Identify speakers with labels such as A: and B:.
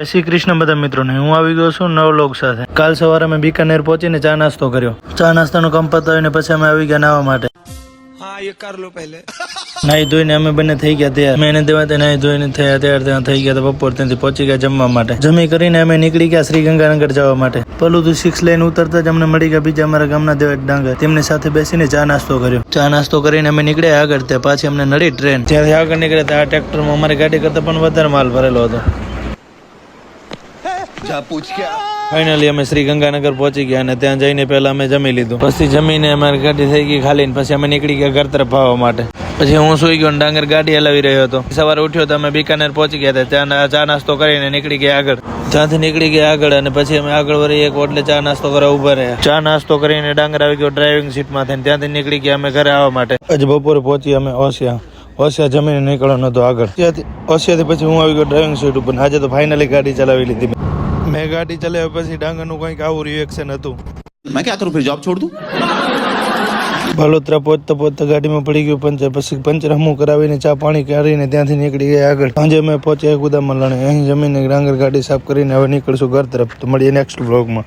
A: જય શ્રી કૃષ્ણ બધા મિત્રોને હું આવી ગયો છું નવલોક સાથે. કાલ સવારે અમે બીકાનેર પહોંચીને ચા નાસ્તો કર્યો. ચા નાસ્તાનું કામ પતાવીને પછી અમે આવી ગયા નાવા માટે. નાઈ ધોઈને અમે બંને થઈ ગયા તૈયાર. મેં એને દેવા નાઈ ધોઈને થયા તૈયાર ત્યાં થઈ ગયા. બપોર ત્યાંથી પહોંચી ગયા જમવા માટે. જમી કરીને અમે નીકળી ગયા શ્રી ગંગાનગર જવા માટે. પેલું તો 6 લાઈન ઉતરતા જ અમને મળી ગયા બીજા અમારા ગામના દેવટ ડાંગર. તેમની સાથે બેસીને ચા નાસ્તો કર્યો. ચા નાસ્તો કરીને અમે નીકળ્યા આગળ. ત્યાં પાછી અમને નડી ટ્રેન. ત્યાંથી આગળ નીકળ્યા ત્યાં આ ટ્રેક્ટરમાં અમારી ગાડી કરતા પણ વધારે માલ ભરેલો હતો. ફાઇનલી અમે શ્રી ગંગાનગર પહોંચી ગયા અને ત્યાં જઈને પહેલા અમે જમી લીધું. પછી જમીને અમારી ગાડી થઈ ગઈ ખાલી. પછી અમે નીકળી ગયા ઘર તરફ આવવા માટે. પછી હું સુઈ ગયો ડાંગર ગાડી હલાવી રહ્યો હતો. સવારે ઉઠ્યો તો અમે બીકાનેર પહોંચી ગયા હતા. ત્યાં ચા નાસ્તો કરીને નીકળી ગયા આગળ. ત્યાંથી નીકળી ગયા આગળ અને પછી અમે આગળ વળી એક હોટલે ચા નાસ્તો કરવા ઉભા રહ્યા. ચા નાસ્તો કરીને ડાંગર આવી ગયો ડ્રાઇવિંગ સીટમાં થઈને. ત્યાંથી નીકળી ગયા અમે ઘરે આવવા માટે. આજે બપોરે પહોંચી અમે ઓસિયા જમીને નીકળવાનો હતો આગળ. ઓસિયાથી પછી હું આવી ગયો ડ્રાઇવિંગ સીટ ઉપર. આજે તો ફાઇનલી ગાડી ચલાવી લીધી. મેં ગાડી ચલાવ્યા પછી ડાંગરનું કંઈક આવું રિએક્શન હતું.
B: मैं क्या करूं फिर जॉब छोड़ दूं?
A: બાલોતરા પહોંચતા ગાડીમાં પડી ગયું પંચર. પછી પંચર હમું કરાવીને ચા પાણી કરીને ત્યાંથી નીકળી ગયા આગળ. સાંજે અમે પહોંચ્યા ગુદામ લણે. અહીં જમીને ડાંગર ગાડી સાફ કરીને હવે નીકળશું ઘર તરફ. તો મળીએ નેક્સ્ટ વ્લોગમાં.